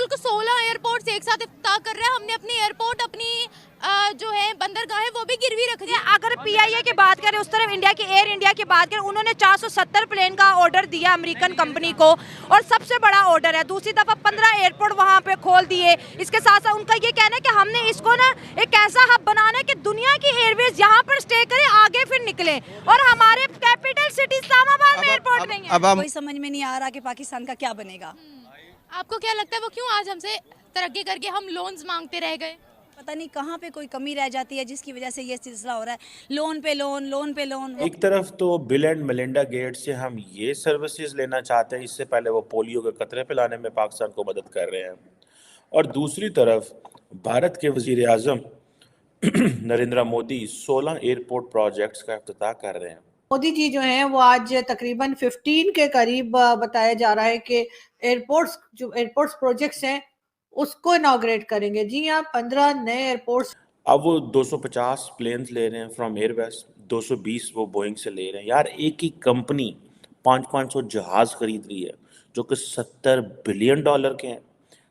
मुल्क 16 एयरपोर्ट्स एक साथ इफ्तिताह कर रहा है। हमने अपनी एयरपोर्ट, अपनी जो है बंदरगाह है वो भी गिरवी रख दी। अगर पीआईए की बात करें, उस तरफ इंडिया की एयर इंडिया की बात करें, उन्होंने 470 प्लेन का ऑर्डर दिया अमेरिकन कंपनी को और सबसे बड़ा ऑर्डर है। दूसरी दफा 15 एयरपोर्ट वहां पे खोल दिए। इसके साथ साथ उनका ये कहना है कि हमने इसको ना एक ऐसा हब बनाना है कि दुनिया की एयरवेज यहाँ पर स्टे करे, आगे फिर निकले। और हमारे कैपिटल सिटी इस्लामाबाद में एयरपोर्ट नहीं है। कोई समझ में नहीं आ रहा कि पाकिस्तान का क्या बनेगा। आपको क्या लगता है वो क्यों आज हमसे तरक्की करके हम लोन्स मांगते रह गए? पता नहीं कहाँ पे कोई कमी रह जाती है जिसकी वजह से ये सिलसिला हो रहा है, लोन पे लोन, लोन पे लोन। एक तरफ तो बिल एंड मेलिंडा गेट्स से हम ये सर्विसेज लेना चाहते हैं, इससे पहले वो पोलियो के कतरे पिलाने में पाकिस्तान को मदद कर रहे हैं, और दूसरी तरफ भारत के वजीर आजम नरेंद्र मोदी 16 एयरपोर्ट प्रोजेक्ट्स का इफ्तिताह कर रहे हैं। मोदी जी जो हैं वो आज तकरीबन 15 के करीब बताया जा रहा है कि एयरपोर्ट्स प्रोजेक्ट्स हैं उसको इनॉग्रेट करेंगे। जी हाँ, 15 नए एयरपोर्ट्स। अब वो 250 प्लेन्स ले रहे हैं फ्रॉम एयरबस, 220 वो बोइंग से ले रहे हैं। यार एक ही कंपनी 500 जहाज खरीद रही है जो कि $70 बिलियन के हैं,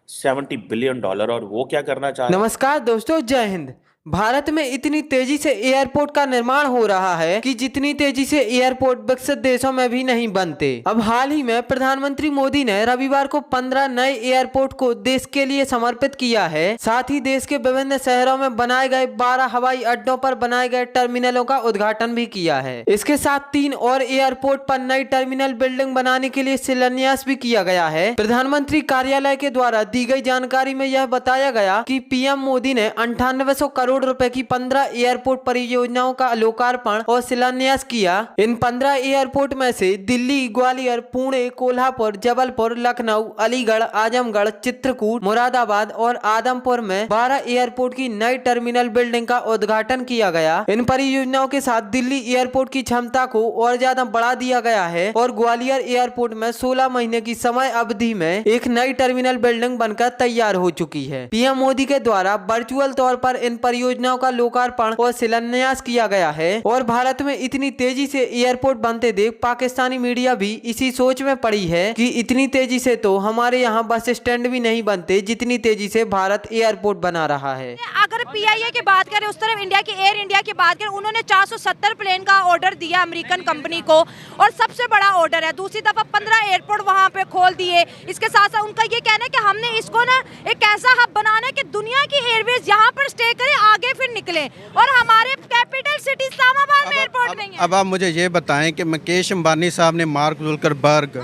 $70 बिलियन, और वो क्या करना चाह रहे हैं? नमस्कार दोस्तों, जय हिंद। भारत में इतनी तेजी से एयरपोर्ट का निर्माण हो रहा है कि जितनी तेजी से एयरपोर्ट विकसित देशों में भी नहीं बनते। अब हाल ही में प्रधानमंत्री मोदी ने रविवार को 15 नए एयरपोर्ट को देश के लिए समर्पित किया है। साथ ही देश के विभिन्न शहरों में बनाए गए 12 हवाई अड्डों पर बनाए गए टर्मिनलों का उद्घाटन भी किया है। इसके साथ 3 और एयरपोर्ट पर नई टर्मिनल बिल्डिंग बनाने के लिए शिलान्यास भी किया गया है। प्रधानमंत्री कार्यालय के द्वारा दी गई जानकारी में यह बताया गया कि पीएम मोदी ने 9800 करोड़ रुपए की 15 एयरपोर्ट परियोजनाओं का लोकार्पण और शिलान्यास किया। इन 15 एयरपोर्ट में से दिल्ली, ग्वालियर, पुणे, कोल्हापुर, जबलपुर, लखनऊ, अलीगढ़, आजमगढ़, चित्रकूट, मुरादाबाद और आदमपुर में 12 एयरपोर्ट की नई टर्मिनल बिल्डिंग का उद्घाटन किया गया। इन परियोजनाओं के साथ दिल्ली एयरपोर्ट की क्षमता को और ज्यादा बढ़ा दिया गया है और ग्वालियर एयरपोर्ट में 16 महीने की समय अवधि में एक नई टर्मिनल बिल्डिंग बनकर तैयार हो चुकी है। पीएम मोदी के द्वारा वर्चुअल तौर पर इन योजनाओं का लोकार्पण और शिलान्यास किया गया है। और भारत में इतनी तेजी से एयरपोर्ट बनते देख पाकिस्तानी मीडिया भी इसी सोच में पड़ी है कि इतनी तेजी से तो हमारे यहाँ बस स्टैंड भी नहीं बनते जितनी तेजी से भारत एयरपोर्ट बना रहा है। अगर पीआईए की बात करें, उस तरफ इंडिया की एयर इंडिया की बात करें, उन्होंने 470 प्लेन का ऑर्डर दिया अमेरिकन कंपनी को और सबसे बड़ा ऑर्डर है। दूसरी दफा 15 एयरपोर्ट वहां पे खोल दिए। इसके साथ साथ उनका ये कहना है कि हमने इसको ना एक ऐसा हब बनाना है कि दुनिया की एयरवेज यहाँ पर स्टे करे, आगे फिर निकले। और हमारे कैपिटल सिटी इस्लामाबाद में एयरपोर्ट नहीं है। अब आप मुझे ये बताएं कि मुकेश अंबानी साहब ने मार्क जुकरबर्ग,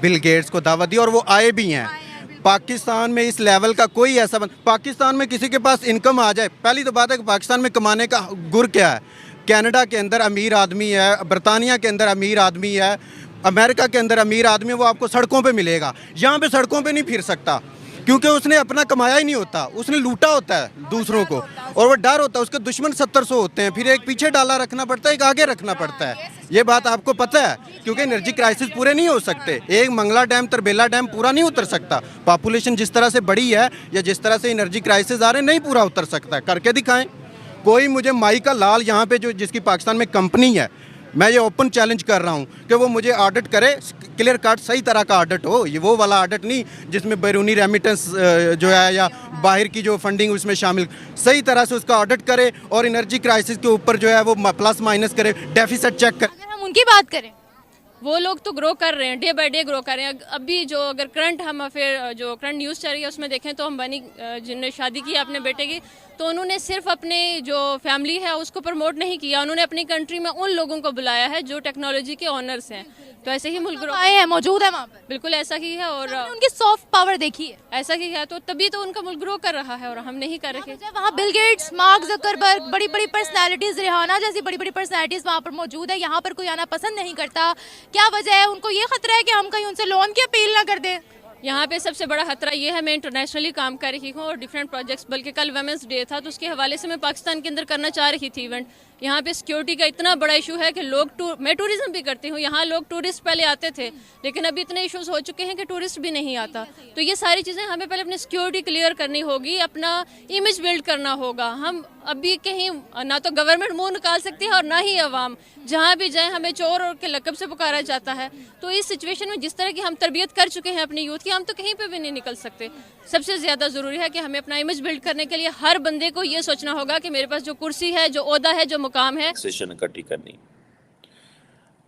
बिल गेट्स को दावत दी और वो आए भी हैं। पाकिस्तान में इस लेवल का कोई ऐसा पाकिस्तान में किसी के पास इनकम आ जाए, पहली तो बात है कि पाकिस्तान में कमाने का गुर क्या है। कनाडा के अंदर अमीर आदमी है, बरतानिया के अंदर अमीर आदमी है, अमेरिका के अंदर अमीर आदमी है, वो आपको सड़कों पे मिलेगा। यहाँ पे सड़कों पे नहीं फिर सकता क्योंकि उसने अपना कमाया ही नहीं होता, उसने लूटा होता है दूसरों को, और वो डर होता है, उसके दुश्मन 700 होते हैं, फिर एक पीछे डाला रखना पड़ता है, एक आगे रखना पड़ता है। ये बात आपको पता है, क्योंकि एनर्जी क्राइसिस पूरे नहीं हो सकते। एक मंगला डैम, तरबेला डैम पूरा नहीं उतर सकता। पॉपुलेशन जिस तरह से बढ़ी है या जिस तरह से एनर्जी क्राइसिस आ रहे, नहीं पूरा उतर सकता। करके दिखाएं कोई। मुझे माई का लाल यहाँ पे जो जिसकी पाकिस्तान में कंपनी है, मैं ये ओपन चैलेंज कर रहा हूँ कि वो मुझे ऑडिट करे, क्लियर कट सही तरह का ऑडिट हो। ये वो वाला ऑडिट नहीं जिसमें बैरूनी रेमिटेंस जो है या बाहर की जो फंडिंग उसमें शामिल, सही तरह से उसका ऑडिट करे और एनर्जी क्राइसिस के ऊपर जो है वो प्लस माइनस करे, डेफिसिट चेक करे। अगर हम उनकी बात करें, वो लोग तो ग्रो कर रहे हैं, डे बाय डे ग्रो कर रहे हैं। अभी जो अगर करंट हम फिर जो करंट न्यूज़ चल रही है उसमें देखें तो अंबानी जिनने शादी की अपने बेटे की, तो उन्होंने सिर्फ अपने जो फैमिली है उसको प्रमोट नहीं किया, उन्होंने अपनी कंट्री में उन लोगों को बुलाया है जो टेक्नोलॉजी के ऑनर्स हैं। तो ऐसे ही मुल्क आए हैं, मौजूद है वहाँ पर, बिल्कुल ऐसा ही है। और उनकी सॉफ्ट पावर देखी है, ऐसा ही है, तो तभी तो उनका मुल्क ग्रो कर रहा है और हम नहीं कर रहे। वहाँ बिल गेट्स, मार्क ज़करबर्ग, बड़ी बड़ी पर्सनालिटीज, रिहाना जैसी बड़ी बड़ी पर्सनालिटीज वहाँ पर मौजूद है। यहाँ पर कोई आना पसंद नहीं करता। क्या वजह है? उनको ये खतरा है कि हम कहीं उनसे लोन की अपील ना कर दें। यहाँ पे सबसे बड़ा खतरा ये है, मैं इंटरनेशनली काम कर रही हूँ और डिफरेंट प्रोजेक्ट्स, बल्कि कल वुमेंस डे था तो उसके हवाले से मैं पाकिस्तान के अंदर करना चाह रही थी इवेंट। यहाँ पे सिक्योरिटी का इतना बड़ा इशू है कि मैं टूरिज्म भी करती हूँ, यहाँ लोग टूरिस्ट पहले आते थे लेकिन अभी इतने इश्यूज हो चुके हैं कि टूरिस्ट भी नहीं आता। तो ये सारी चीज़ें हमें पहले अपनी सिक्योरिटी क्लियर करनी होगी, अपना इमेज बिल्ड करना होगा। हम अभी कहीं ना तो गवर्नमेंट मुंह निकाल सकती है और ना ही अवाम। जहाँ भी जाए हमें चोर और के लक़ब से पुकारा जाता है। तो इस सिचुएशन में जिस तरह की हम तरबियत कर चुके हैं अपनी यूथ की, हम तो कहीं पे भी नहीं निकल सकते। सबसे ज़्यादा ज़रूरी है कि हमें अपना इमेज बिल्ड करने के लिए हर बंदे को ये सोचना होगा कि मेरे पास जो कुर्सी है, जो ओहदा है, जो मुकाम है, सेशन इकट्ठी करनी।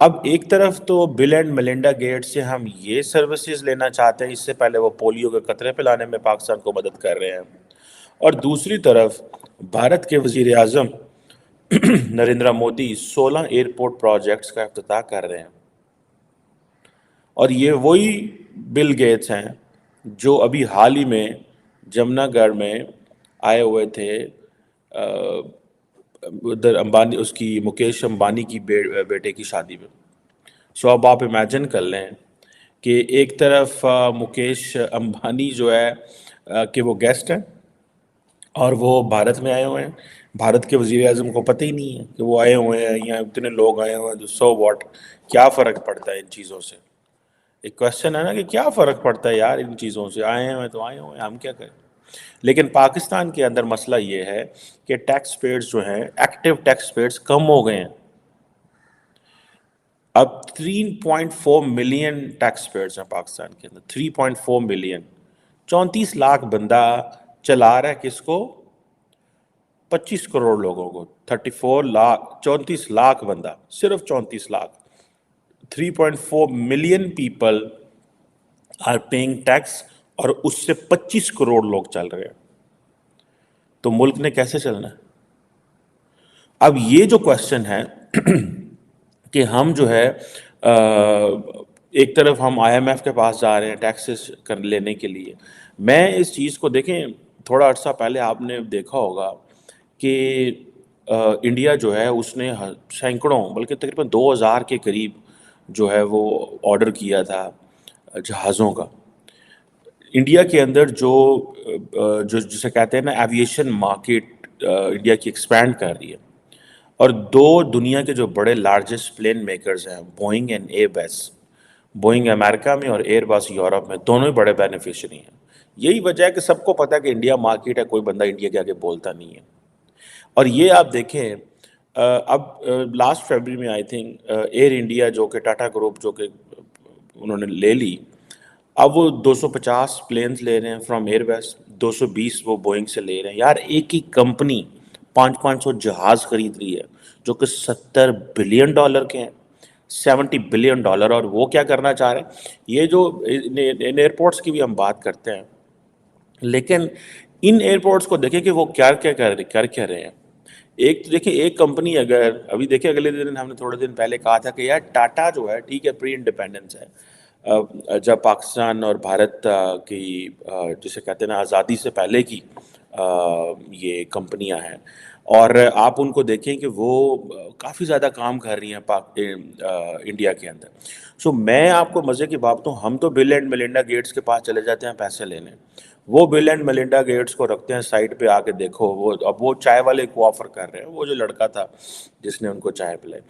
अब एक तरफ तो बिल एंड मेलिंडा गेट्स से हम ये सर्विसेज लेना चाहते हैं, इससे पहले वो पोलियो के कतरे पिलाने में पाकिस्तान को मदद कर रहे हैं, और दूसरी तरफ भारत के वज़ीर आज़म नरेंद्र मोदी 16 एयरपोर्ट प्रोजेक्ट्स का इफ्तिताह कर रहे हैं। और ये वही बिल गेट्स हैं जो अभी हाल ही में जमुनागढ़ में आए हुए थे, उधर अंबानी, उसकी मुकेश अंबानी की बेटे की शादी में। सो अब आप इमेजिन कर लें कि एक तरफ मुकेश अंबानी जो है कि वो गेस्ट हैं और वो भारत में आए हुए हैं। भारत के वज़ीर आज़म को पता ही नहीं है कि वो आए हुए हैं, यहाँ इतने लोग आए हुए हैं, तो सो व्हाट, क्या फ़र्क पड़ता है इन चीज़ों से। एक क्वेश्चन है ना कि क्या फ़र्क पड़ता है यार इन चीज़ों से, आए हैं तो आए हुए हैं, हम क्या करें। लेकिन पाकिस्तान के अंदर मसला ये है कि टैक्स पेयर्स जो हैं, एक्टिव टैक्स पेयर्स कम हो गए हैं। अब 3.4 मिलियन टैक्स पेयर्स हैं पाकिस्तान के अंदर, 3.4 मिलियन। 34 लाख बंदा चला रहा है किसको? 25 करोड़ लोगों को। 34 लाख बंदा, सिर्फ 34 lakh. 3.4 million people are paying tax और उससे 25 करोड़ लोग चल रहे हैं। तो मुल्क ने कैसे चलना है? अब ये जो क्वेश्चन है कि हम जो है एक तरफ हम IMF के पास जा रहे हैं टैक्सेस कर लेने के लिए। मैं इस चीज़ को देखें, थोड़ा अर्सा पहले आपने देखा होगा कि इंडिया जो है उसने सैकड़ों बल्कि तकरीबन 2000 के करीब जो है वो ऑर्डर किया था जहाज़ों का। इंडिया के अंदर जो जिसे कहते हैं ना एविएशन मार्केट, इंडिया की एक्सपैंड कर रही है। और दो दुनिया के जो बड़े लार्जेस्ट प्लेन मेकर्स हैं, Boeing and Airbus, Boeing America में और एयरबस यूरोप में, दोनों ही बड़े बेनिफिशियरी हैं। यही वजह है कि सबको पता है कि इंडिया मार्केट है, कोई बंदा इंडिया के आगे बोलता नहीं है। और ये आप देखें, अब लास्ट फरवरी में आई थिंक एयर इंडिया जो कि टाटा ग्रुप जो कि उन्होंने ले ली, अब वो 250 प्लेन्स ले रहे हैं फ्रॉम एयरबस, 220 वो बोइंग से ले रहे हैं। यार एक ही कंपनी 500 जहाज़ खरीद रही है जो कि $70 बिलियन के हैं, $70 बिलियन। और वो क्या करना चाह रहे हैं? ये जो इन एयरपोर्ट्स की भी हम बात करते हैं, लेकिन इन एयरपोर्ट्स को देखें कि वो क्या कर रहे हैं। एक तो देखिए, एक कंपनी अगर अभी देखिए, अगले दिन हमने थोड़े दिन पहले कहा था कि यार टाटा जो है, ठीक है प्री इंडिपेंडेंस है, जब पाकिस्तान और भारत की जिसे कहते हैं ना आज़ादी से पहले की ये कंपनियां हैं, और आप उनको देखें कि वो काफ़ी ज़्यादा काम कर रही हैं इंडिया के अंदर। सो मैं आपको मज़े की बात बताऊं, हम तो बिल एंड मेलिंडा गेट्स के पास चले जाते हैं पैसे लेने। वो बिल एंड मेलिंडा गेट्स को रखते हैं साइड पे, आके देखो वो अब वो चाय वाले को ऑफर कर रहे हैं, वो जो लड़का था जिसने उनको चाय पिलाई।